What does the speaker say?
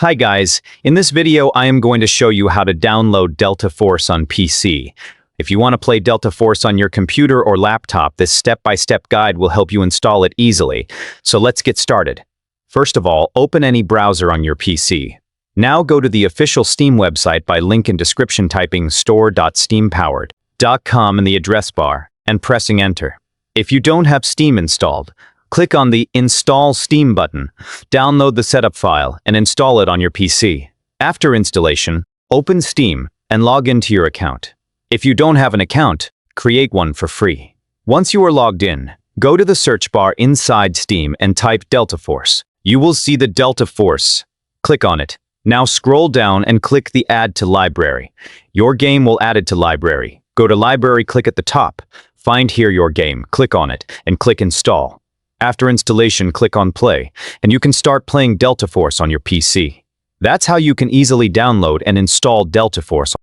Hi guys, in this video I am going to show you how to download Delta Force on PC. If you want to play Delta Force on your computer or laptop, this step-by-step guide will help you install it easily. So let's get started. First of all, open any browser on your PC. Now go to the official Steam website by link in description, typing store.steampowered.com in the address bar and pressing enter. If you don't have Steam installed, click on the Install Steam button, download the setup file, and install it on your PC. After installation, open Steam and log into your account. If you don't have an account, create one for free. Once you are logged in, go to the search bar inside Steam and type Delta Force. You will see the Delta Force. Click on it. Now scroll down and click the Add to Library. Your game will add it to library. Go to Library, click at the top. Find here your game, click on it, and click Install. After installation, click on Play, and you can start playing Delta Force on your PC. That's how you can easily download and install Delta Force